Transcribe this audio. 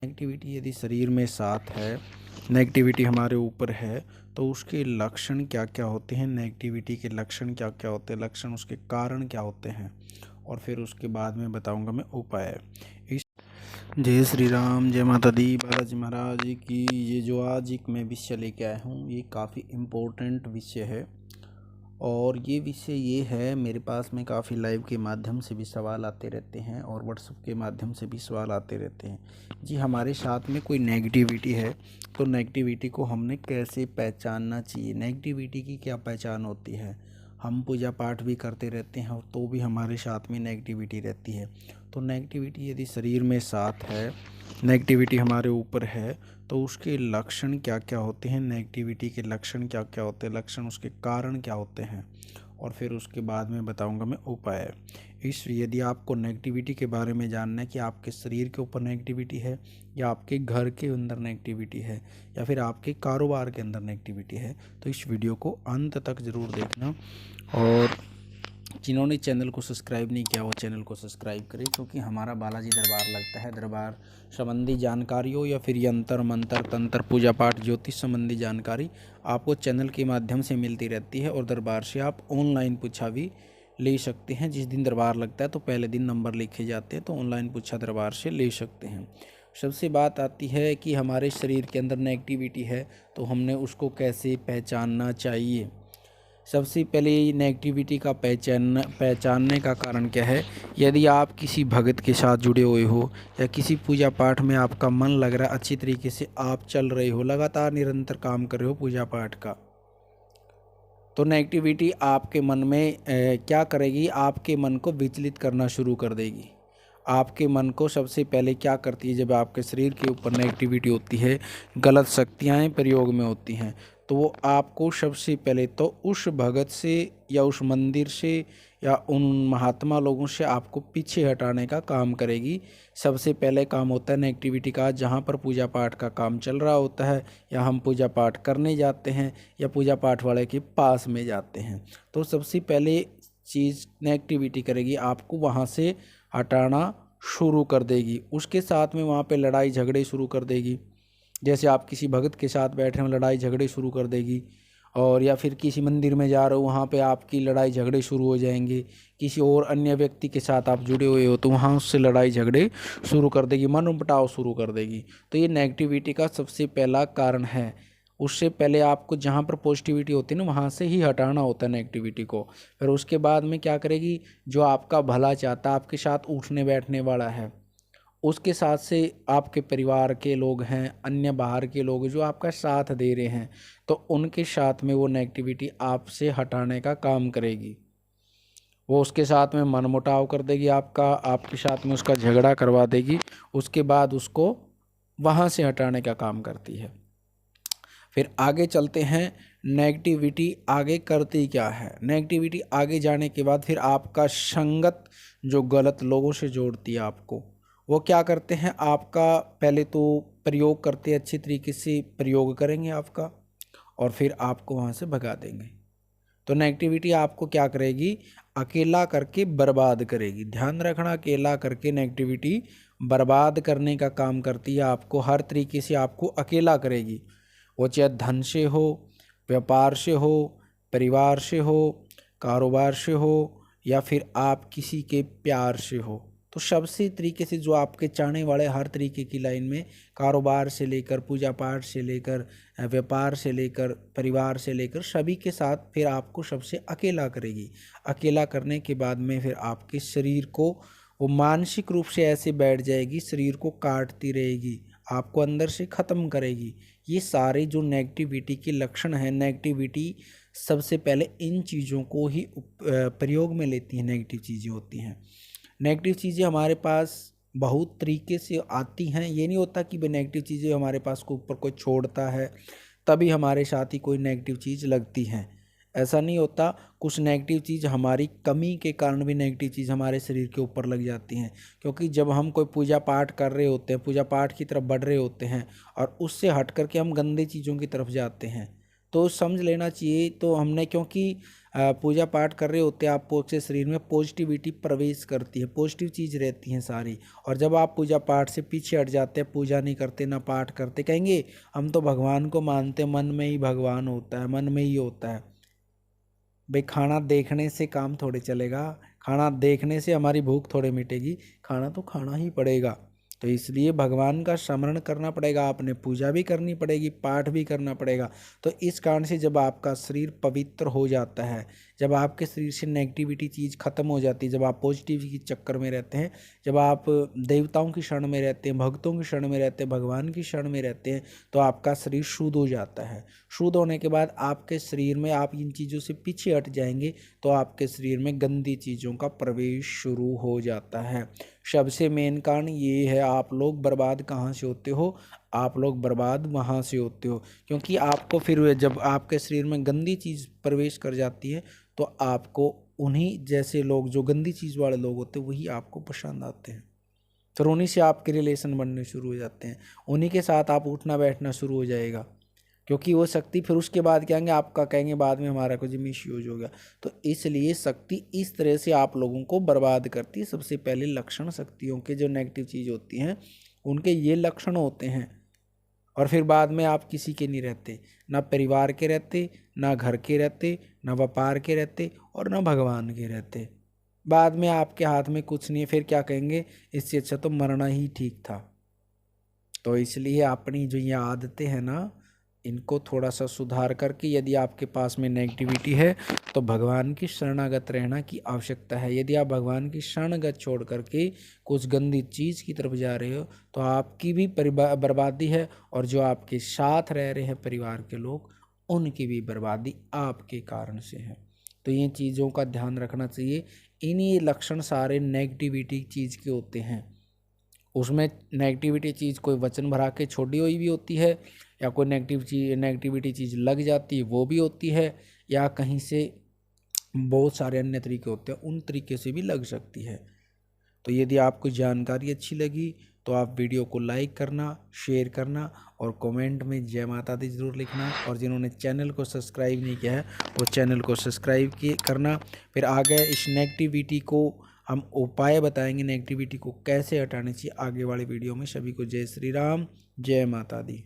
Negativity यदि शरीर में साथ है, नेगेटिविटी हमारे ऊपर है, तो उसके लक्षण क्या क्या होते हैं, नेगेटिविटी के लक्षण क्या क्या होते हैं, लक्षण उसके कारण क्या होते हैं, और फिर उसके बाद में बताऊंगा मैं उपाय। इस जय श्री राम, जय माता दी, बालाजी महाराज की। ये जो आज एक मैं विषय लेके आया हूँ, ये काफ़ी इम्पोर्टेंट विषय है। और ये विषय ये है, मेरे पास में काफ़ी लाइव के माध्यम से भी सवाल आते रहते हैं और व्हाट्सएप के माध्यम से भी सवाल आते रहते हैं। जी, हमारे साथ में कोई नेगेटिविटी है तो नेगेटिविटी को हमने कैसे पहचानना चाहिए, नेगेटिविटी की क्या पहचान होती है। हम पूजा पाठ भी करते रहते हैं और तो भी हमारे साथ में नेगेटिविटी रहती है। तो नेगेटिविटी यदि शरीर में साथ है, नेगेटिविटी हमारे ऊपर है, तो उसके लक्षण क्या क्या होते हैं, नेगेटिविटी के लक्षण क्या क्या होते हैं, लक्षण उसके कारण क्या होते हैं, और फिर उसके बाद में बताऊंगा मैं उपाय। यदि आपको नेगेटिविटी के बारे में जानना है कि आपके शरीर के ऊपर नेगेटिविटी है, या आपके घर के अंदर नेगेटिविटी है, या फिर आपके कारोबार के अंदर नेगेटिविटी है, तो इस वीडियो को अंत तक ज़रूर देखना। और जिन्होंने चैनल को सब्सक्राइब नहीं किया वो चैनल को सब्सक्राइब करें, क्योंकि हमारा बालाजी दरबार लगता है। दरबार संबंधी जानकारी हो या फिर यंत्र मंत्र तंत्र पूजा पाठ ज्योतिष संबंधी जानकारी आपको चैनल के माध्यम से मिलती रहती है। और दरबार से आप ऑनलाइन पूछा भी ले सकते हैं। जिस दिन दरबार लगता है तो पहले दिन नंबर लिखे जाते हैं, तो ऑनलाइन पूछा दरबार से ले सकते हैं। सबसे बात आती है कि हमारे शरीर के अंदर नेगेटिविटी है तो हमने उसको कैसे पहचानना चाहिए। सबसे पहले नेगेटिविटी का पहचानने का कारण क्या है। यदि आप किसी भगत के साथ जुड़े हुए हो या किसी पूजा पाठ में आपका मन लग रहा है, अच्छी तरीके से आप चल रहे हो, लगातार निरंतर काम कर रहे हो पूजा पाठ का, तो नेगेटिविटी आपके मन में क्या करेगी, आपके मन को विचलित करना शुरू कर देगी। आपके मन को सबसे पहले क्या करती है, जब आपके शरीर के ऊपर नेगेटिविटी होती है, गलत शक्तियाँ प्रयोग में होती हैं, तो वो आपको सबसे पहले तो उस भगत से या उस मंदिर से या उन महात्मा लोगों से आपको पीछे हटाने का काम करेगी। सबसे पहले काम होता है नेगेटिविटी का, जहाँ पर पूजा पाठ का काम चल रहा होता है या हम पूजा पाठ करने जाते हैं या पूजा पाठ वाले के पास में जाते हैं, तो सबसे पहले चीज़ नेगेटिविटी करेगी, आपको वहाँ से हटाना शुरू कर देगी। उसके साथ में वहाँ पे लड़ाई झगड़े शुरू कर देगी। जैसे आप किसी भगत के साथ बैठे हो, लड़ाई झगड़े शुरू कर देगी। और या फिर किसी मंदिर में जा रहे हो, वहाँ पे आपकी लड़ाई झगड़े शुरू हो जाएंगे। किसी और अन्य व्यक्ति के साथ आप जुड़े हुए हो तो वहाँ उससे लड़ाई झगड़े शुरू कर देगी, मनमुटाव शुरू कर देगी। तो ये नेगेटिविटी का सबसे पहला कारण है। उससे पहले आपको जहाँ पर पॉजिटिविटी होती है ना, वहाँ से ही हटाना होता है नेगेटिविटी को। फिर उसके बाद में क्या करेगी, जो आपका भला चाहता है, आपके साथ उठने बैठने वाला है, उसके साथ से आपके परिवार के लोग हैं, अन्य बाहर के लोग जो आपका साथ दे रहे हैं, तो उनके साथ में वो नेगेटिविटी आपसे हटाने का काम करेगी। वो उसके साथ में मनमुटाव कर देगी, आपके साथ में उसका झगड़ा करवा देगी। उसके बाद उसको वहाँ से हटाने का काम करती है। फिर आगे चलते हैं, नेगेटिविटी आगे करती क्या है। नेगेटिविटी आगे जाने के बाद फिर आपका संगत जो गलत लोगों से जोड़ती है आपको, वो क्या करते हैं, आपका पहले तो प्रयोग करते हैं, अच्छी तरीके से प्रयोग करेंगे आपका, और फिर आपको वहाँ से भगा देंगे। तो नेगेटिविटी आपको क्या करेगी, अकेला करके बर्बाद करेगी। ध्यान रखना, अकेला करके नेगेटिविटी बर्बाद करने का काम करती है। आपको हर तरीके से आपको अकेला करेगी। वो चाहे धन से हो, व्यापार से हो, परिवार से हो, कारोबार से हो, या फिर आप किसी के प्यार से हो। तो सबसे तरीके से जो आपके चाहने वाले, हर तरीके की लाइन में, कारोबार से लेकर पूजा पाठ से लेकर व्यापार से लेकर परिवार से लेकर सभी के साथ फिर आपको सबसे अकेला करेगी। अकेला करने के बाद में फिर आपके शरीर को वो मानसिक रूप से ऐसे बैठ जाएगी, शरीर को काटती रहेगी, आपको अंदर से ख़त्म करेगी। ये सारे जो नेगेटिविटी के लक्षण हैं, नेगेटिविटी सबसे पहले इन चीज़ों को ही प्रयोग में लेती हैं। नेगेटिव चीज़ें होती हैं, नेगेटिव चीज़ें हमारे पास बहुत तरीके से आती हैं। ये नहीं होता कि भाई नेगेटिव चीज़ें हमारे पास को ऊपर कोई छोड़ता है तभी हमारे साथ ही कोई नेगेटिव चीज़ लगती हैं, ऐसा नहीं होता। कुछ नेगेटिव चीज़ हमारी कमी के कारण भी नेगेटिव चीज़ हमारे शरीर के ऊपर लग जाती हैं। क्योंकि जब हम कोई पूजा पाठ कर रहे होते हैं, पूजा पाठ की तरफ बढ़ रहे होते हैं, और उससे हट करके हम गंदी चीज़ों की तरफ जाते हैं, तो समझ लेना चाहिए। तो हमने क्योंकि पूजा पाठ कर रहे होते हैं, आपके शरीर में पॉजिटिविटी प्रवेश करती है, पॉजिटिव चीज़ रहती हैं सारी। और जब आप पूजा पाठ से पीछे हट जाते हैं, पूजा नहीं करते ना पाठ करते, कहेंगे हम तो भगवान को मानते, मन में ही भगवान होता है, मन में ही होता है। भाई खाना देखने से काम थोड़े चलेगा, खाना देखने से हमारी भूख थोड़े मिटेगी, खाना तो खाना ही पड़ेगा। तो इसलिए भगवान का स्मरण करना पड़ेगा, आपने पूजा भी करनी पड़ेगी, पाठ भी करना पड़ेगा। तो इस कारण से जब आपका शरीर पवित्र हो जाता है, जब आपके शरीर से नेगेटिविटी चीज़ खत्म हो जाती है, जब आप पॉजिटिव के चक्कर में रहते हैं, जब आप देवताओं की शरण में रहते हैं, भक्तों की शरण में रहते हैं, भगवान की शरण में रहते हैं, तो आपका शरीर शुद्ध हो जाता है। शुद्ध होने के बाद आपके शरीर में आप इन चीज़ों से पीछे हट जाएंगे, तो आपके शरीर में गंदी चीज़ों का प्रवेश शुरू हो जाता है। सबसे मेन कारण ये है, आप लोग बर्बाद कहाँ से होते हो, आप लोग बर्बाद वहाँ से होते हो। क्योंकि आपको फिर जब आपके शरीर में गंदी चीज़ प्रवेश कर जाती है, तो आपको उन्हीं जैसे लोग, जो गंदी चीज़ वाले लोग होते हैं, वही आपको पसंद आते हैं। फिर उन्हीं से आपके रिलेशन बनने शुरू हो जाते हैं, उन्हीं के साथ आप उठना बैठना शुरू हो जाएगा। क्योंकि वो शक्ति फिर उसके बाद क्या कहेंगे, आपका कहेंगे बाद में हमारा कुछ मिस यूज हो गया। तो इसलिए शक्ति इस तरह से आप लोगों को बर्बाद करती है। सबसे पहले लक्षण शक्तियों के जो नेगेटिव चीज़ होती हैं, उनके ये लक्षण होते हैं। और फिर बाद में आप किसी के नहीं रहते, ना परिवार के रहते, ना घर के रहते, ना व्यापार के रहते, और ना भगवान के रहते। बाद में आपके हाथ में कुछ नहीं है, फिर क्या कहेंगे, इससे अच्छा तो मरना ही ठीक था। तो इसलिए अपनी जो ये आदतें हैं ना, इनको थोड़ा सा सुधार करके, यदि आपके पास में नेगेटिविटी है, तो भगवान की शरणागत रहना की आवश्यकता है। यदि आप भगवान की शरणागत छोड़ करके कुछ गंदी चीज़ की तरफ जा रहे हो, तो आपकी भी बर्बादी है, और जो आपके साथ रह रहे हैं परिवार के लोग, उनकी भी बर्बादी आपके कारण से है। तो ये चीज़ों का ध्यान रखना चाहिए। इन्हीं लक्षण सारे नेगेटिविटी चीज़ के होते हैं। उसमें नेगेटिविटी चीज़ कोई वचन भरा के छोड़ी हुई भी होती है, या कोई नेगेटिविटी चीज़ लग जाती है वो भी होती है, या कहीं से बहुत सारे अन्य तरीके होते हैं, उन तरीके से भी लग सकती है। तो यदि आपको जानकारी अच्छी लगी, तो आप वीडियो को लाइक करना, शेयर करना, और कमेंट में जय माता दी ज़रूर लिखना। और जिन्होंने चैनल को सब्सक्राइब नहीं किया है, वो चैनल को सब्सक्राइब करना। फिर आगे इस नेगेटिविटी को हम उपाय बताएंगे, नेगेटिविटी को कैसे हटानी चाहिए आगे वाले वीडियो में। सभी को जय श्री राम, जय माता दी।